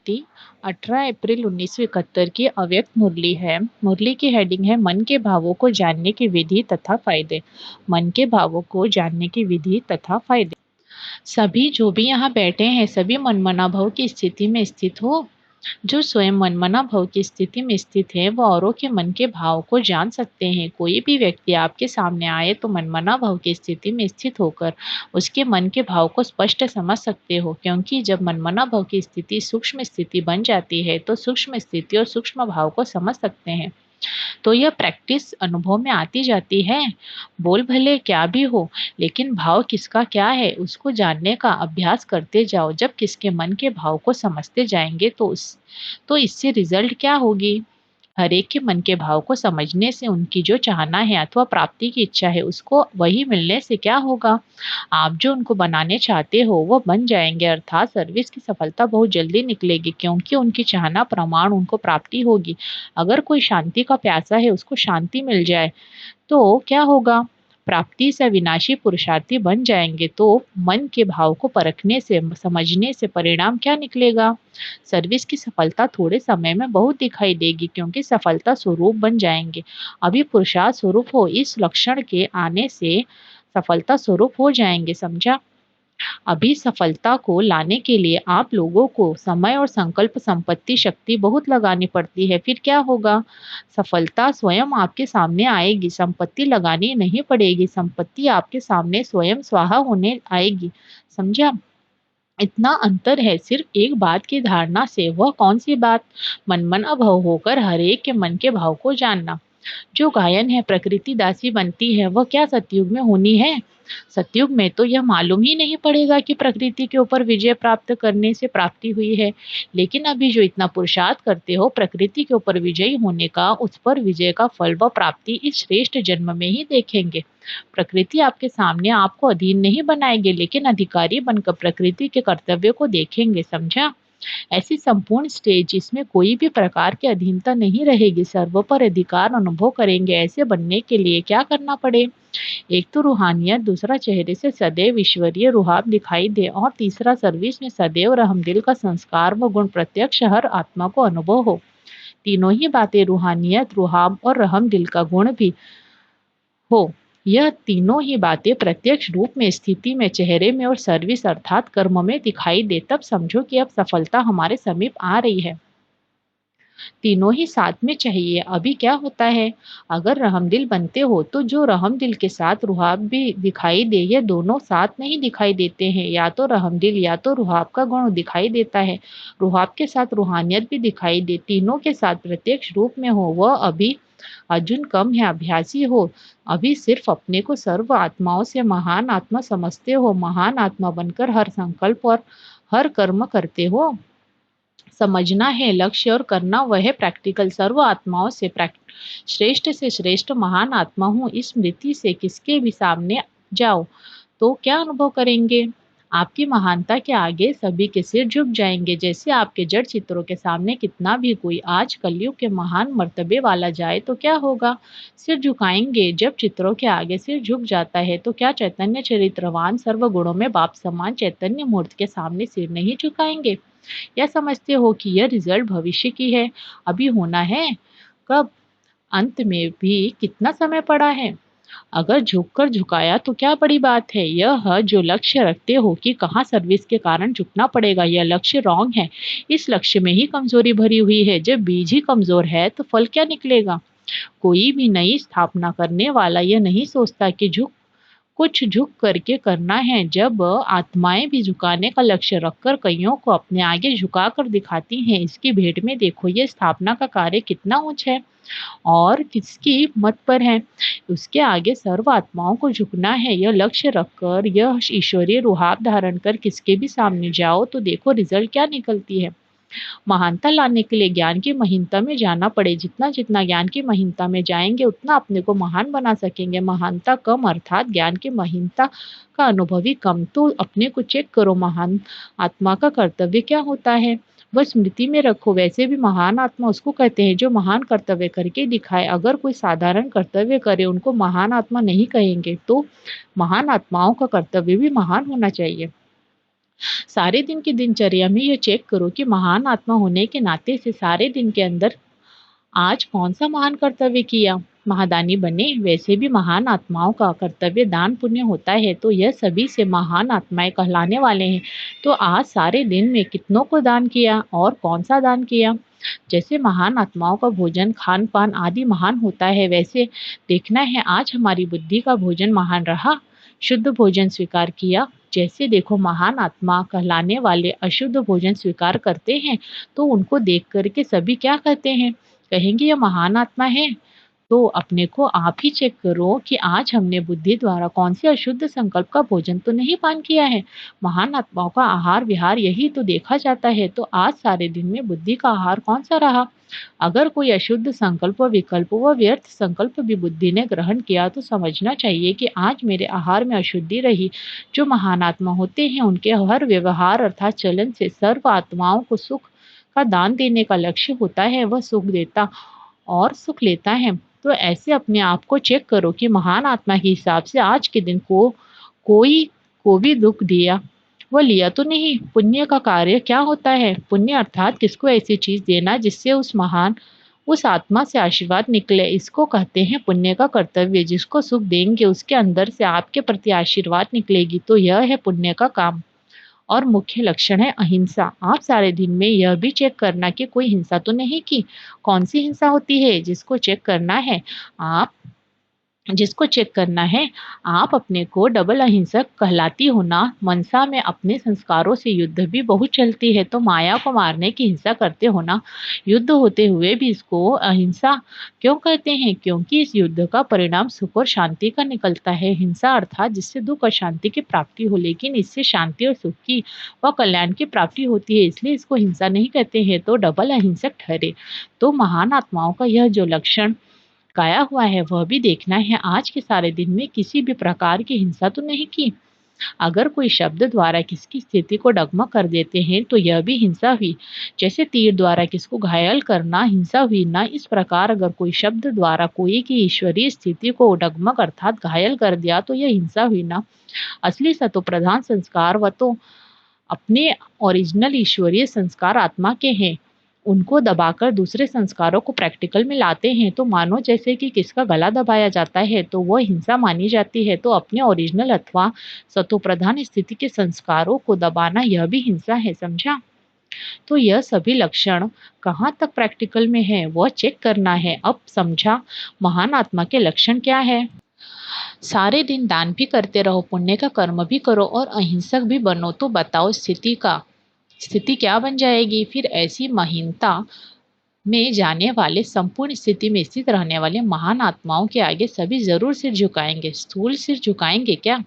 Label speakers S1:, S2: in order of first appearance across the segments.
S1: कृति 18 अप्रैल 1971 की अव्यक्त मुरली है। मुरली की हेडिंग है मन के भावों को जानने की विधि तथा फायदे। मन के भावों को जानने की विधि तथा फायदे। सभी जो भी यहाँ बैठे हैं सभी मनमना भाव की स्थिति में स्थित हो। जो स्वयं मनमना भाव की स्थिति में स्थित है वो औरों के मन के भाव को जान सकते हैं। कोई भी व्यक्ति आपके सामने आए तो मनमना भाव की स्थिति में स्थित होकर उसके मन के भाव को स्पष्ट समझ सकते हो, क्योंकि जब मनमना भाव की स्थिति सूक्ष्म स्थिति बन जाती है तो सूक्ष्म स्थिति और सूक्ष्म भाव को समझ सकते हैं। तो यह प्रैक्टिस अनुभव में आती जाती है। बोल भले क्या भी हो, लेकिन भाव किसका क्या है उसको जानने का अभ्यास करते जाओ। जब किसके मन के भाव को समझते जाएंगे तो इससे रिजल्ट क्या होगी? हर एक के मन के भाव को समझने से उनकी जो चाहना है अथवा प्राप्ति की इच्छा है उसको वही मिलने से क्या होगा? आप जो उनको बनाने चाहते हो वो बन जाएंगे, अर्थात सर्विस की सफलता बहुत जल्दी निकलेगी, क्योंकि उनकी चाहना प्रमाण उनको प्राप्ति होगी। अगर कोई शांति का प्यासा है उसको शांति मिल जाए तो क्या होगा? प्राप्ति से अविनाशी पुरुषार्थी बन जाएंगे। तो मन के भाव को परखने से समझने से परिणाम क्या निकलेगा? सर्विस की सफलता थोड़े समय में बहुत दिखाई देगी, क्योंकि सफलता स्वरूप बन जाएंगे। अभी पुरुषार्थ स्वरूप हो, इस लक्षण के आने से सफलता स्वरूप हो जाएंगे। समझा? अभी सफलता को लाने के लिए आप लोगों को समय और संकल्प संपत्ति शक्ति बहुत लगानी पड़ती है। फिर क्या होगा? सफलता स्वयं आपके सामने आएगी, संपत्ति लगानी नहीं पड़ेगी। संपत्ति आपके सामने स्वयं स्वाहा होने आएगी। समझा? इतना अंतर है सिर्फ एक बात की धारणा से। वह कौन सी बात? मनमना भाव होकर हर एक के मन के भाव को जानना। जो गायन है प्रकृति दासी बनती है, वह क्या सतयुग में होनी है? सतयुग में तो यह मालूम ही नहीं पड़ेगा कि प्रकृति के ऊपर विजय प्राप्त करने से प्राप्ति हुई है। लेकिन अभी जो इतना पुरुषार्थ करते हो प्रकृति के ऊपर विजयी होने का, उस पर विजय का फल व प्राप्ति इस श्रेष्ठ जन्म में ही देखेंगे। प्रकृति आपके सामने आपको अधीन नहीं बनाएगी, लेकिन अधिकारी बनकर प्रकृति के कर्तव्य को देखेंगे। समझा? ऐसी संपूर्ण स्टेज जिसमें कोई भी प्रकार की अधीनता नहीं रहेगी, सर्व पर अधिकार अनुभव करेंगे। ऐसे बनने के लिए क्या करना पड़े? एक तो रूहानियत, दूसरा चेहरे से सदैव ईश्वरीय रुहाब दिखाई दे, और तीसरा सर्विस में सदैव रहमदिल का संस्कार व गुण प्रत्यक्ष हर आत्मा को अनुभव हो। तीनों ही बातें, रूहानियत, रुहाब और रहमदिल का गुण भी हो, यह तीनों ही बातें प्रत्यक्ष रूप में, स्थिति में, चेहरे में और सर्विस अर्थात कर्म में दिखाई दे, तब समझो कि अब सफलता हमारे समीप आ रही है। तीनों ही साथ में चाहिए। अभी क्या होता है, अगर रहमदिल बनते हो तो जो रहमदिल के साथ रुहाब भी दिखाई दे, ये दोनों साथ नहीं दिखाई देते हैं। या तो रहमदिल या तो रुहाब का गुण दिखाई देता है, रुहाब के साथ रूहानियत भी दिखाई दे। तीनों के साथ प्रत्यक्ष रूप में हो, वह अभी अर्जुन कम है, अभ्यासी हो। अभी सिर्फ अपने को सर्व आत्माओं से महान आत्मा समझते हो, महान आत्मा बनकर हर संकल्प और हर कर्म करते हो। समझना है लक्ष्य और करना वह है प्रैक्टिकल। सर्व आत्माओं से श्रेष्ठ महान आत्मा हूँ, इस स्मृति से किसके भी सामने जाओ तो क्या अनुभव करेंगे? आपकी महानता के आगे सभी के सिर झुक जाएंगे। जैसे आपके जड़ चित्रों के सामने कितना भी कोई आज कलयुग के महान मर्तबे वाला जाए तो क्या होगा? सिर झुकाएंगे। जब चित्रों के आगे सिर झुक जाता है तो क्या चैतन्य चरित्रवान सर्व गुणों में बाप समान चैतन्य मूर्ति के सामने सिर नहीं झुकाएंगे? या समझते हो कि यह रिजल्ट भविष्य की है, अभी होना है? कब? अंत में भी कितना समय पड़ा है? अगर झुककर झुकाया तो क्या बड़ी बात है। यह है जो लक्ष्य रखते हो कि कहाँ सर्विस के कारण झुकना पड़ेगा, यह लक्ष्य रॉन्ग है। इस लक्ष्य में ही कमजोरी भरी हुई है। जब बीज ही कमजोर है तो फल क्या निकलेगा? कोई भी नई स्थापना करने वाला यह नहीं सोचता कि कुछ झुक करके करना है। जब आत्माएं भी झुकाने का लक्ष्य रखकर कईयों को अपने आगे झुका कर दिखाती हैं, इसकी भेंट में देखो ये स्थापना का कार्य कितना ऊंच है और किसकी मत पर है। उसके आगे सर्व आत्माओं को झुकना है, यह लक्ष्य रखकर, यह ईश्वरीय रुहाब धारण कर किसके भी सामने जाओ तो देखो रिजल्ट क्या निकलती है। महानता लाने के लिए ज्ञान की महीनता में जाना पड़े। जितना जितना ज्ञान की महीनता में जाएंगे उतना अपने को महान बना सकेंगे। महानता कम अर्थात ज्ञान की महीनता का अनुभवी कम। तो अपने को चेक करो, महान आत्मा का कर्तव्य क्या होता है, वह स्मृति में रखो। वैसे भी महान आत्मा उसको कहते हैं जो महान कर्तव्य करके दिखाए। अगर कोई साधारण कर्तव्य करे उनको महान आत्मा नहीं कहेंगे। तो महान आत्माओं का कर्तव्य भी महान होना चाहिए। सारे दिन की दिनचर्या में ये चेक करो कि महान आत्मा होने के नाते से सारे दिन के अंदर आज कौन-सा महान कर्तव्य किया? महादानी बने, वैसे भी महान आत्माओं का कर्तव्य दान पुण्य होता है, तो यह सभी से महान आत्माएँ कहलाने वाले हैं। तो आज सारे दिन में कितनों को दान किया और कौन-सा दान किया? जैसे महान आत्माओं का भोजन, खान-पान आदि महान होता है, वैसे देखना है आज हमारी बुद्धि का भोजन महान रहा, शुद्ध भोजन स्वीकार किया। जैसे देखो महान आत्मा कहलाने वाले अशुद्ध भोजन स्वीकार करते हैं, तो उनको देख कर के सभी क्या कहते हैं? कहेंगे ये महान आत्मा है। तो अपने को आप ही चेक करो कि आज हमने बुद्धि द्वारा कौन से अशुद्ध संकल्प का भोजन तो नहीं पान किया है। महान आत्माओं का आहार विहार यही तो देखा जाता है। तो आज सारे दिन में बुद्धि का आहार कौन सा रहा? अगर कोई अशुद्ध संकल्प विकल्प व व्यर्थ संकल्प भी बुद्धि ने ग्रहण किया तो समझना चाहिए कि आज मेरे आहार में अशुद्धि रही। जो महान आत्मा होते हैं उनके हर व्यवहार अर्थात चलन से सर्व आत्माओं को सुख का दान देने का लक्ष्य होता है। वह सुख देता और सुख लेता है। तो ऐसे अपने आप को चेक करो कि महान आत्मा के हिसाब से आज के दिन को कोई को भी दुख दिया व लिया तो नहीं। पुण्य का कार्य क्या होता है? पुण्य अर्थात किसको ऐसी चीज देना जिससे उस आत्मा से आशीर्वाद निकले, इसको कहते हैं पुण्य का कर्तव्य। जिसको सुख देंगे उसके अंदर से आपके प्रति आशीर्वाद निकलेगी, तो यह है पुण्य का काम। और मुख्य लक्षण है अहिंसा। आप सारे दिन में यह भी चेक करना कि कोई हिंसा तो नहीं की। कौन सी हिंसा होती है जिसको चेक करना है? आप जिसको चेक करना है, आप अपने को डबल अहिंसक कहलाती हो ना। मनसा में अपने संस्कारों से युद्ध भी बहुत चलती है, तो माया को मारने की हिंसा करते हो ना। युद्ध होते हुए भी इसको अहिंसा क्यों कहते हैं? क्योंकि इस युद्ध का परिणाम सुख और शांति का निकलता है। हिंसा अर्थात जिससे दुख और शांति की प्राप्ति हो, लेकिन इससे शांति और सुख की व कल्याण की प्राप्ति होती है, इसलिए इसको हिंसा नहीं कहते हैं, तो डबल अहिंसक ठहरे। तो महान आत्माओं का यह जो लक्षण गाया हुआ है वह भी देखना है। आज के सारे दिन में किसी भी प्रकार की हिंसा तो नहीं की। अगर कोई शब्द द्वारा किसकी स्थिति को डगमग कर देते हैं तो यह भी हिंसा हुई। जैसे तीर द्वारा किसको घायल करना हिंसा हुई ना, इस प्रकार अगर कोई शब्द द्वारा कोई की ईश्वरीय स्थिति को डगमग अर्थात घायल कर दिया तो यह हिंसा हुई ना। असली सतो प्रधान संस्कार व तो अपने ओरिजिनल ईश्वरीय संस्कार आत्मा के हैं, उनको दबाकर दूसरे संस्कारों को प्रैक्टिकल में लाते हैं। तो मानो जैसे कि किसका गला दबाया जाता है तो वह हिंसा मानी जाती है। तो अपने ओरिजिनल अथवा सतोप्रधान स्थिति के संस्कारों को दबाना यह भी हिंसा है, समझा? तो यह सभी लक्षण कहाँ तक प्रैक्टिकल में है वह चेक करना है। अब समझा महान आत्मा के लक्षण क्या है। सारे दिन दान भी करते रहो, पुण्य का कर्म भी करो और अहिंसक भी बनो, तो बताओ स्थिति क्या बन जाएगी। फिर ऐसी महीनता में जाने वाले संपूर्ण स्थिति में स्थित रहने वाले महान आत्माओं के आगे सभी जरूर सिर झुकाएंगे। स्थूल सिर झुकाएंगे क्या?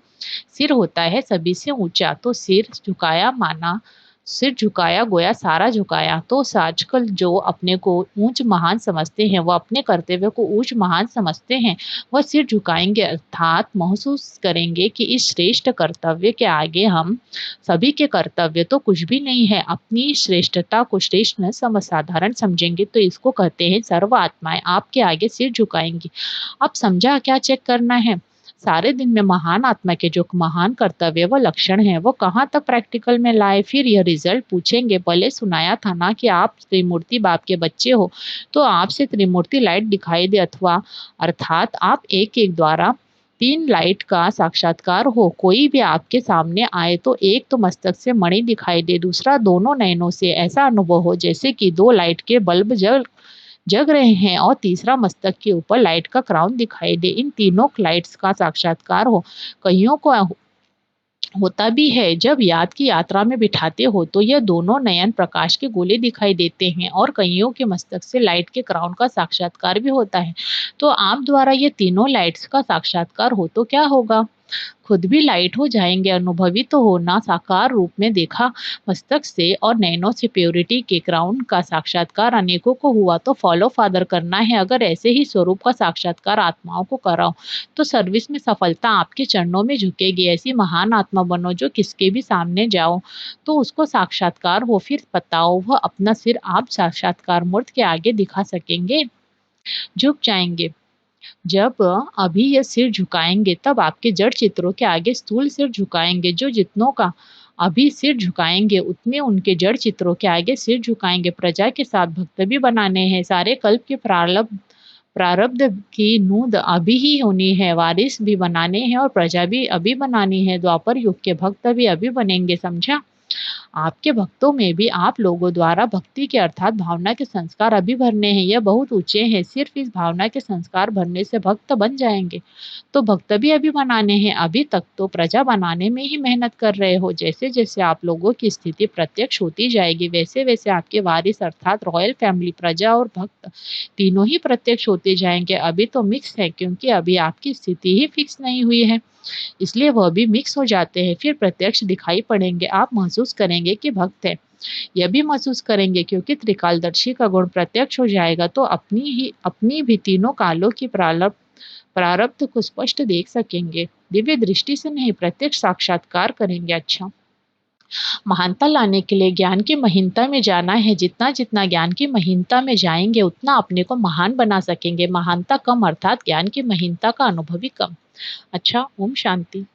S1: सिर होता है सभी से ऊंचा, तो सिर झुकाया माना सिर झुकाया गोया सारा झुकाया। तो आजकल जो अपने को ऊंच महान समझते हैं, वह अपने कर्तव्य को ऊंच महान समझते हैं, वह सिर झुकाएंगे अर्थात महसूस करेंगे कि इस श्रेष्ठ कर्तव्य के आगे हम सभी के कर्तव्य तो कुछ भी नहीं है। अपनी श्रेष्ठता को श्रेष्ठ न समझ साधारण समझेंगे, तो इसको कहते हैं सर्व आत्माएं आपके आगे सिर झुकाएंगी। अब समझा क्या चेक करना है। सारे दिन में महान आत्मा के जो महान कर्तव्य व लक्षण है वो कहाँ तक प्रैक्टिकल में लाए। फिर यह रिजल्ट पूछेंगे। भले सुनाया था ना कि आप त्रिमूर्ति बाप के बच्चे हो, तो आपसे त्रिमूर्ति लाइट दिखाई दे अथवा अर्थात आप एक एक द्वारा 3 लाइट का साक्षात्कार हो। कोई भी आपके सामने आए तो एक तो मस्तक से मणि दिखाई दे, दूसरा दोनों नयनों से ऐसा अनुभव हो जैसे कि 2 लाइट के बल्ब जग रहे हैं और तीसरा मस्तक के ऊपर लाइट का क्राउन दिखाई दे। इन तीनों लाइट्स का साक्षात्कार हो। कईयों को होता भी है, जब याद की यात्रा में बिठाते हो तो यह दोनों नयन प्रकाश के गोले दिखाई देते हैं और कईयों के मस्तक से लाइट के क्राउन का साक्षात्कार भी होता है। तो आप द्वारा ये तीनों लाइट्स का साक्षात्कार हो तो क्या होगा? खुद भी लाइट हो जाएंगे। अनुभवी तो होना साकार रूप में देखा मस्तक से और नैनों से प्योरिटी के क्राउन का साक्षात्कार अनेकों को हुआ तो फॉलो फादर करना है। अगर ऐसे ही स्वरूप का साक्षात्कार आत्माओं को कराओ तो सर्विस में सफलता आपके चरणों में झुकेगी। ऐसी महान आत्मा बनो जो किसके भी सामने जाओ तो उसको साक्षात्कार हो। फिर बताओ वह अपना सिर आप साक्षात्कार मूर्त के आगे दिखा सकेंगे? झुक जाएंगे। जब अभी ये सिर झुकाएंगे तब आपके जड़ चित्रों के आगे स्थूल सिर झुकाएंगे। जो जितनों का अभी सिर झुकाएंगे उतने उनके जड़ चित्रों के आगे सिर झुकाएंगे। प्रजा के साथ भक्त भी बनाने हैं, सारे कल्प के प्रारब्ध की नूंद अभी ही होनी है, वारिस भी बनाने हैं और प्रजा भी अभी बनानी है। द्वापर युग के भक्त भी अभी बनेंगे, समझा। आपके भक्तों में भी आप लोगों द्वारा भक्ति के अर्थात भावना के संस्कार अभी भरने हैं, यह बहुत ऊंचे हैं। सिर्फ इस भावना के संस्कार भरने से भक्त बन जाएंगे, तो भक्त भी अभी बनाने हैं। अभी तक तो प्रजा बनाने में ही मेहनत कर रहे हो, जैसे जैसे आप लोगों की स्थिति प्रत्यक्ष होती जाएगी वैसे वैसे आपके वारिस अर्थात रॉयल फैमिली, प्रजा और भक्त तीनों ही प्रत्यक्ष होते जाएंगे। अभी तो मिक्स है, क्योंकि अभी आपकी स्थिति ही फिक्स नहीं हुई है, इसलिए वह भी मिक्स हो जाते हैं, फिर प्रत्यक्ष दिखाई पड़ेंगे। आप महसूस करेंगे कि भक्त है, यह भी महसूस करेंगे, क्योंकि त्रिकालदर्शी का गुण प्रत्यक्ष हो जाएगा, तो अपनी भी तीनों कालों की प्रारब्ध को स्पष्ट देख सकेंगे। दिव्य दृष्टि से नहीं, प्रत्यक्ष साक्षात्कार करेंगे। अच्छा, महानता लाने के लिए ज्ञान की महीनता में जाना है। जितना जितना ज्ञान की महीनता में जाएंगे उतना अपने को महान बना सकेंगे। महानता कम अर्थात ज्ञान की महीनता का अनुभव भी कम। अच्छा, ओम शांति।